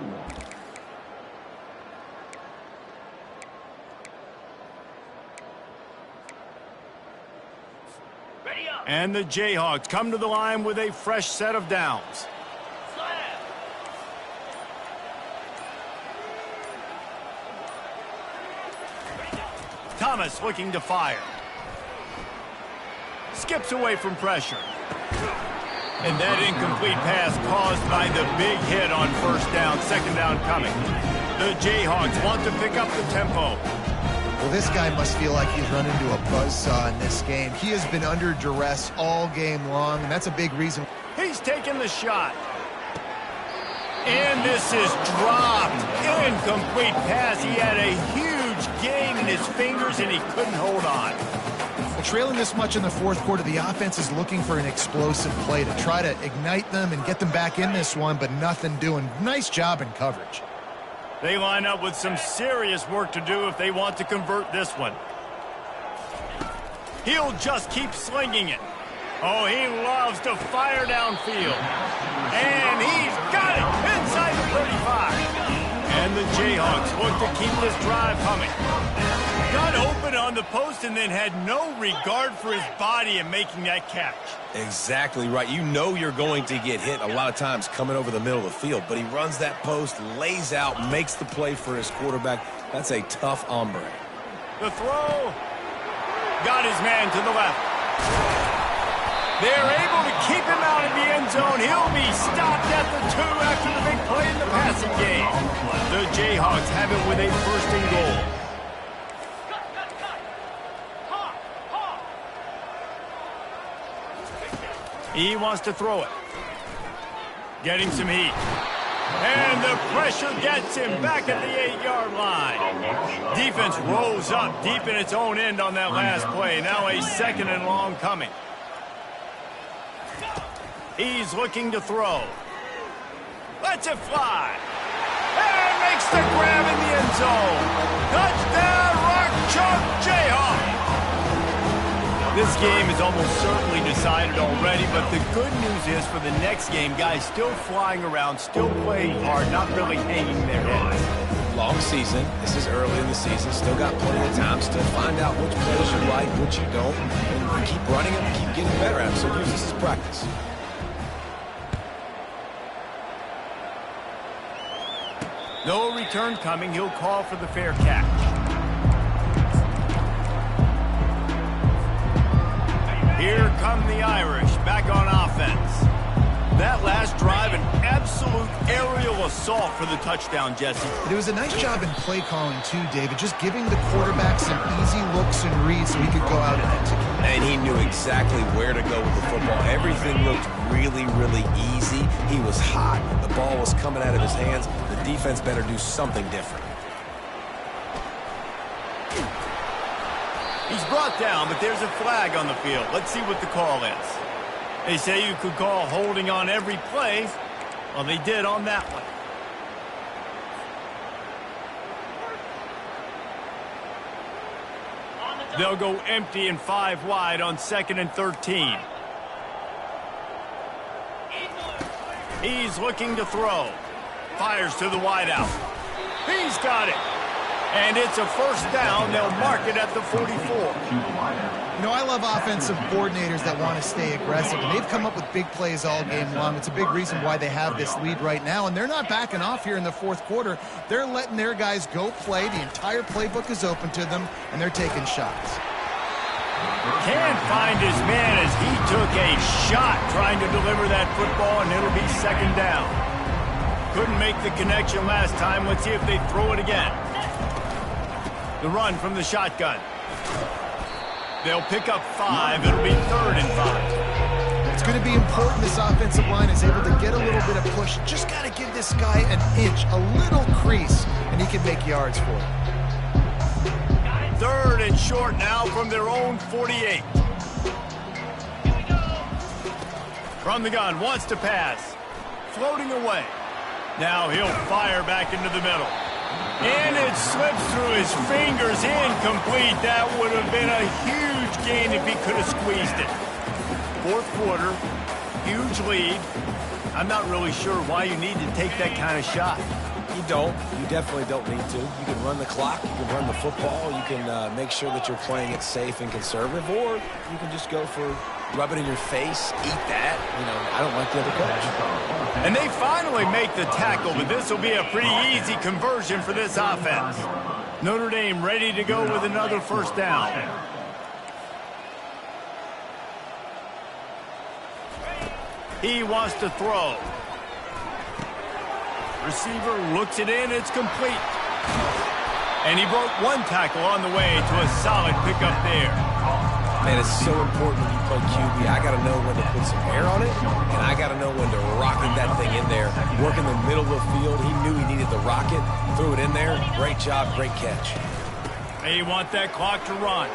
Ready up. And the Jayhawks come to the line with a fresh set of downs. Slam. Thomas looking to fire. Skips away from pressure. And that incomplete pass caused by the big hit on first down, second down coming. The Jayhawks want to pick up the tempo. Well, this guy must feel like he's run into a buzzsaw in this game. He has been under duress all game long, and that's a big reason. He's taking the shot. And this is dropped. Incomplete pass. He had a huge gain in his fingers, and he couldn't hold on. Well, trailing this much in the fourth quarter, the offense is looking for an explosive play to try to ignite them and get them back in this one, but nothing doing. Nice job in coverage. They line up with some serious work to do if they want to convert this one. He'll just keep slinging it. Oh, he loves to fire downfield. And he's got it inside the 35. And the Jayhawks look to keep this drive coming. Got open on the post and then had no regard for his body in making that catch. Exactly right. You know you're going to get hit a lot of times coming over the middle of the field, but he runs that post, lays out, makes the play for his quarterback. That's a tough hombre. The throw. Got his man to the left. They're able to keep him out of the end zone. He'll be stopped at the 2 after the big play in the passing game. The Jayhawks have it with a first and goal. He wants to throw it. Getting some heat. And the pressure gets him back at the 8-yard line. Defense rose up deep in its own end on that last play. Now a second and long coming. He's looking to throw. Lets it fly. And makes the grab in the end zone. Touchdown, Rock Chalk Jayhawk. This game is almost certainly decided already, but the good news is for the next game, guys still flying around, still playing hard, not really hanging their heads. Long season. This is early in the season. Still got plenty of time. Still find out which plays you like, which you don't. And keep running them, keep getting better at them. So use this as practice. No return coming. He'll call for the fair catch. Here come the Irish, back on offense. That last drive, an absolute aerial assault for the touchdown, Jesse. But it was a nice job in play calling too, David, just giving the quarterback some easy looks and reads so he could go out and execute. And he knew exactly where to go with the football. Everything looked really, really easy. He was hot. The ball was coming out of his hands. The defense better do something different. He's brought down, but there's a flag on the field. Let's see what the call is. They say you could call holding on every play. Well, they did on that one. They'll go empty and 5 wide on 2nd and 13. He's looking to throw. Fires to the wideout. He's got it. And it's a first down. They'll mark it at the 44. You know, I love offensive coordinators that want to stay aggressive, and they've come up with big plays all game long. It's a big reason why they have this lead right now, and they're not backing off here in the fourth quarter. They're letting their guys go play. The entire playbook is open to them, and they're taking shots. Can't find his man as he took a shot trying to deliver that football, and it'll be second down. Couldn't make the connection last time. Let's see if they throw it again. The run from the shotgun. They'll pick up 5. It'll be 3rd and 5. It's going to be important this offensive line is able to get a little bit of push. Just got to give this guy an inch, a little crease, and he can make yards for it. 3rd and short now from their own 48. From the gun, wants to pass. Floating away. Now he'll fire back into the middle. And it slips through his fingers, incomplete. That would have been a huge gain if he could have squeezed it. 4th quarter, huge lead. I'm not really sure why you need to take that kind of shot. You don't. You definitely don't need to. You can run the clock. You can run the football. You can make sure that you're playing it safe and conservative, or you can just go for rub it in your face, eat that. You know, I don't like the other coach. And they finally make the tackle, but this will be a pretty easy conversion for this offense. Notre Dame ready to go with another 1st down. He wants to throw. Receiver looks it in, it's complete. And he broke 1 tackle on the way to a solid pickup there. Man, it's so important when you play QB. I got to know when to put some air on it, and I got to know when to rocket that thing in there. Work in the middle of the field. He knew he needed the rocket. Threw it in there. Great job, great catch. They want that clock to run.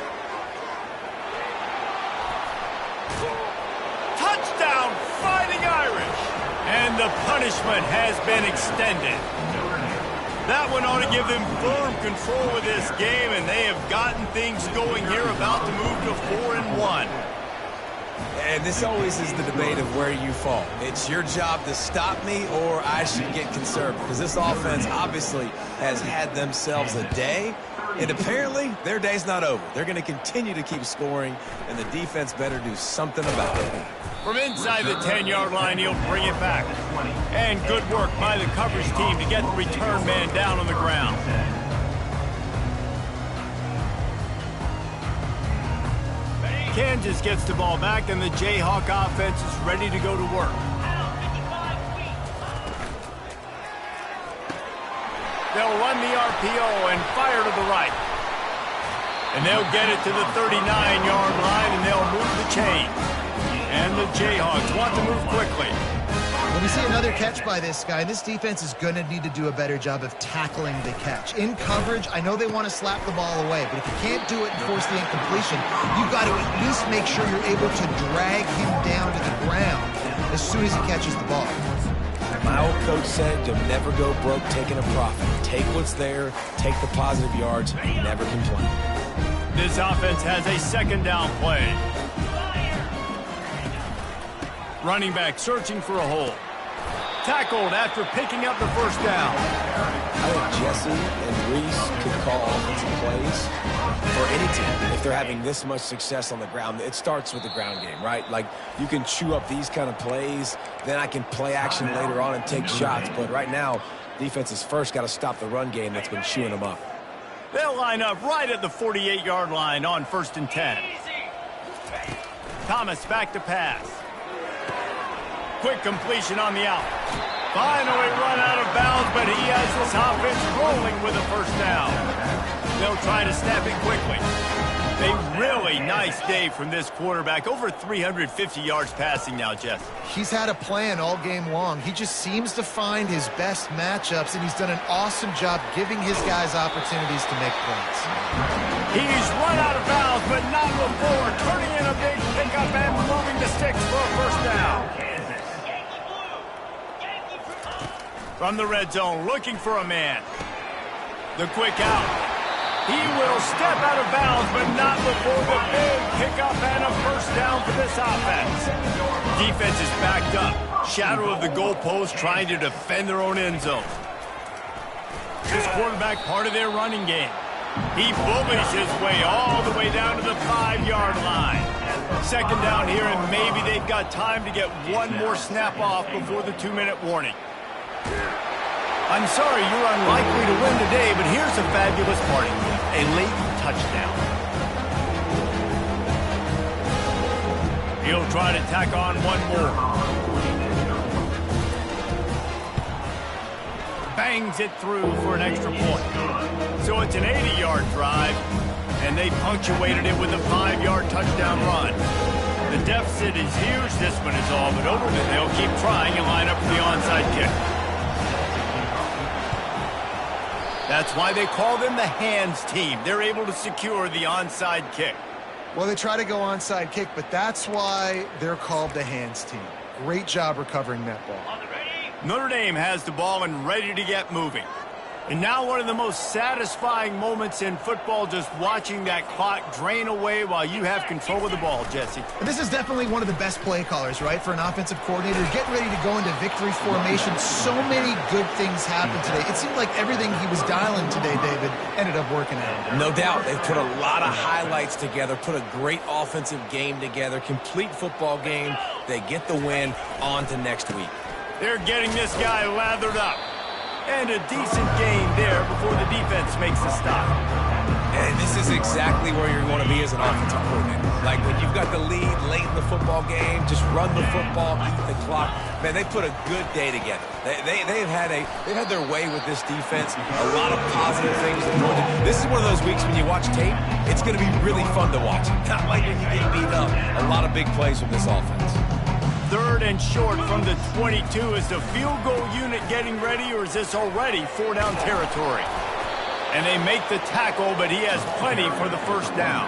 Touchdown, Fighting Irish! And the punishment has been extended. That one ought to give them firm control of this game, and they have gotten things going here, about to move to 4-1. And this always is the debate of where you fall. It's your job to stop me, or I should get conservative. Because this offense obviously has had themselves a day, and apparently their day's not over. They're going to continue to keep scoring, and the defense better do something about it. From inside the 10-yard line, he'll bring it back. And good work by the coverage team to get the return man down on the ground. Kansas gets the ball back, and the Jayhawk offense is ready to go to work. They'll run the RPO and fire to the right. And they'll get it to the 39-yard line, and they'll move the chain. And the Jayhawks want to move quickly. When we see another catch by this guy, this defense is going to need to do a better job of tackling the catch. In coverage, I know they want to slap the ball away, but if you can't do it and force the incompletion, you've got to at least make sure you're able to drag him down to the ground as soon as he catches the ball. My old coach said, you'll never go broke taking a profit. Take what's there, take the positive yards, and never complain. This offense has a 2nd down play. Running back searching for a hole. Tackled after picking up the 1st down. I think Jesse and Reese could call offensive plays for any team if they're having this much success on the ground. It starts with the ground game, right? Like, you can chew up these kind of plays, then I can play action later on and take shots. But right now, defense has first got to stop the run game that's been chewing them up. They'll line up right at the 48-yard line on 1st and 10. Thomas back to pass. Quick completion on the out. Finally run out of bounds, but he has this offense rolling with a 1st down. They'll try to snap it quickly. A really nice day from this quarterback. Over 350 yards passing now, Jess. He's had a plan all game long. He just seems to find his best matchups, and he's done an awesome job giving his guys opportunities to make points. He's run out of bounds, but not before. Turning in a big pickup and moving the sticks for a 1st down. From the red zone, looking for a man. The quick out. He will step out of bounds, but not before the big pickup and a 1st down for this offense. Defense is backed up. Shadow of the goalpost, trying to defend their own end zone. This quarterback part of their running game. He bullies his way all the way down to the 5-yard line. 2nd down here, and maybe they've got time to get one more snap off before the 2-minute warning. I'm sorry you're unlikely to win today, but here's a fabulous party. A late touchdown. He'll try to tack on one more. Bangs it through for an extra point. So it's an 80-yard drive, and they punctuated it with a 5-yard touchdown run. The deficit is huge. This one is ball, but over it. They'll keep trying and line up for the onside kick. That's why they call them the hands team. They're able to secure the onside kick. Well, they try to go onside kick, but that's why they're called the hands team. Great job recovering that ball. Notre Dame has the ball and ready to get moving. And now one of the most satisfying moments in football, just watching that clock drain away while you have control of the ball, Jesse. And this is definitely one of the best play callers, right, for an offensive coordinator. Getting ready to go into victory formation. So many good things happened today. It seemed like everything he was dialing today, David, ended up working out. No doubt. They've put a lot of highlights together, put a great offensive game together, complete football game. They get the win. On to next week. They're getting this guy lathered up. And a decent gain there before the defense makes the stop. And this is exactly where you want to be as an offensive coordinator. Like when you've got the lead late in the football game, just run the football, eat the clock. Man, they put a good day together. They've had their way with this defense. A lot of positive things to point to. This is one of those weeks when you watch tape, it's going to be really fun to watch. Not like when you get beat up. A lot of big plays from this offense. 3rd and short from the 22. Is the field goal unit getting ready, or is this already 4-down territory? And they make the tackle, but he has plenty for the first down.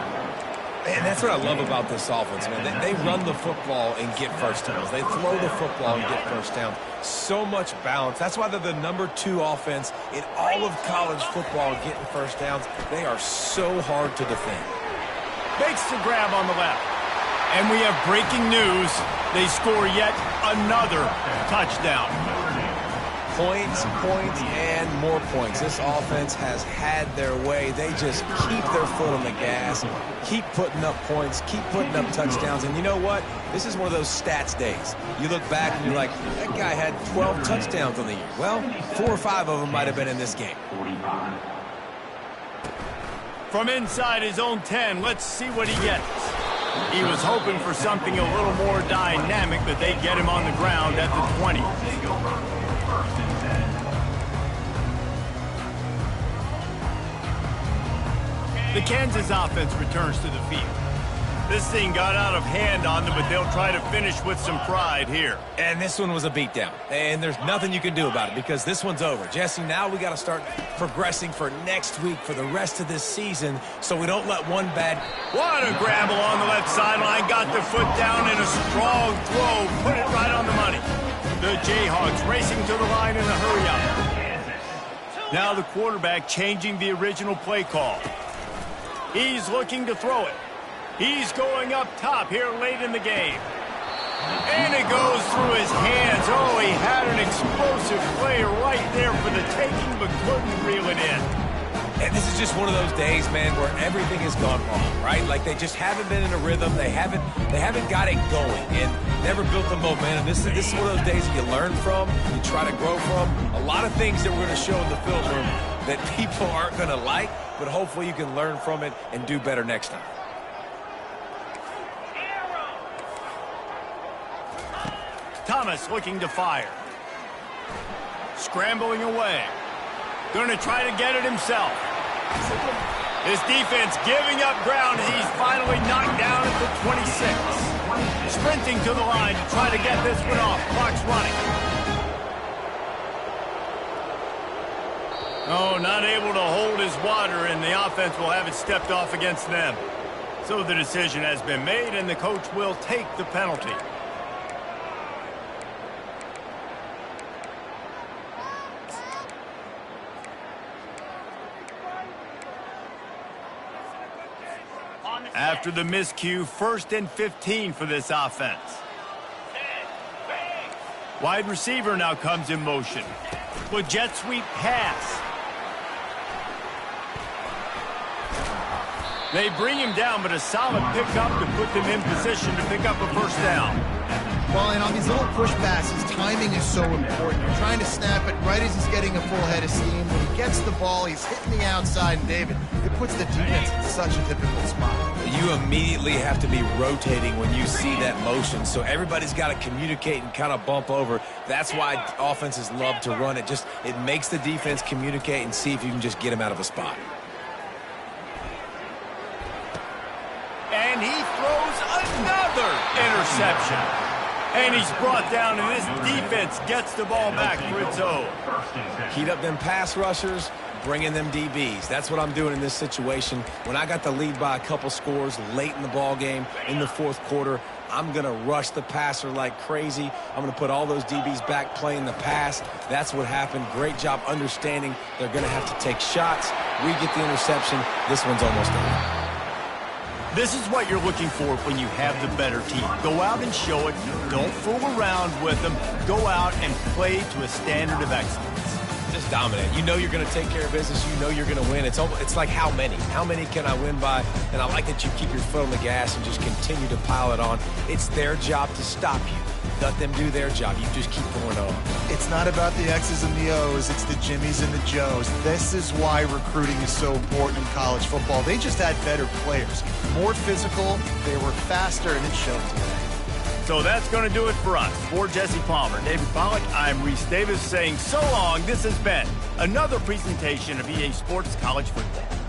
And that's what I love about this offense, man. They run the football and get first downs. They throw the football and get first down. So much balance. That's why they're the #2 offense in all of college football getting first downs. They are so hard to defend. Makes the grab on the left. And we have breaking news. They score yet another touchdown. Points, and more points. This offense has had their way. They just keep their foot on the gas, keep putting up points, keep putting up touchdowns. And you know what? This is one of those stats days. You look back and you're like, that guy had 12 touchdowns on the year. Well, 4 or 5 of them might have been in this game. From inside his own 10, let's see what he gets. He was hoping for something a little more dynamic, but they get him on the ground at the 20. The Kansas offense returns to the field. This thing got out of hand on them, but they'll try to finish with some pride here. And this one was a beatdown. And there's nothing you can do about it because this one's over. Jesse, now we got to start progressing for next week, for the rest of this season, so we don't let one bad... What a grab along the left sideline. Got the foot down in a strong throw. Put it right on the money. The Jayhawks racing to the line in a hurry-up. Now the quarterback changing the original play call. He's looking to throw it. He's going up top here late in the game. And it goes through his hands. Oh, he had an explosive play right there for the taking, but couldn't reel it in. And this is just one of those days, man, where everything has gone wrong, right? Like they just haven't been in a rhythm. They haven't got it going and never built the momentum. This is one of those days that you learn from, you try to grow from. A lot of things that we're going to show in the film room that people aren't going to like, but hopefully you can learn from it and do better next time. Thomas looking to fire. Scrambling away. Going to try to get it himself. This defense giving up ground as he's finally knocked down at the 26. Sprinting to the line to try to get this one off. Clock's running. Oh, not able to hold his water, and the offense will have it stepped off against them. So the decision has been made, and the coach will take the penalty. After the miscue, 1st and 15 for this offense. Wide receiver now comes in motion. With jet sweep pass. They bring him down, but a solid pickup to put them in position to pick up a first down. Well, and on these little push passes, timing is so important. You're trying to snap it right as he's getting a full head of steam. When he gets the ball, he's hitting the outside, and David, it puts the defense in such a difficult spot. You immediately have to be rotating when you see that motion, so everybody's got to communicate and kind of bump over. That's why offenses love to run it. It makes the defense communicate and see if you can just get him out of a spot. And he throws another interception. And he's brought down, and this defense gets the ball back for its own. Heat up them pass rushers, bring in them DBs. That's what I'm doing in this situation. When I got the lead by a couple scores late in the ball game, in the fourth quarter, I'm going to rush the passer like crazy. I'm going to put all those DBs back playing the pass. That's what happened. Great job understanding they're going to have to take shots. We get the interception. This one's almost over. This is what you're looking for when you have the better team. Go out and show it. Don't fool around with them. Go out and play to a standard of excellence. Just dominate. You know you're going to take care of business. You know you're going to win. It's like how many? How many can I win by? And I like that you keep your foot on the gas and just continue to pile it on. It's their job to stop you. Let them do their job. You just keep going on. It's not about the X's and the O's. It's the Jimmies and the Joes. This is why recruiting is so important in college football. They just had better players. More physical. They were faster, and it showed today. So that's going to do it for us. For Jesse Palmer, David Pollack, I'm Reese Davis saying so long. This has been another presentation of EA Sports College Football.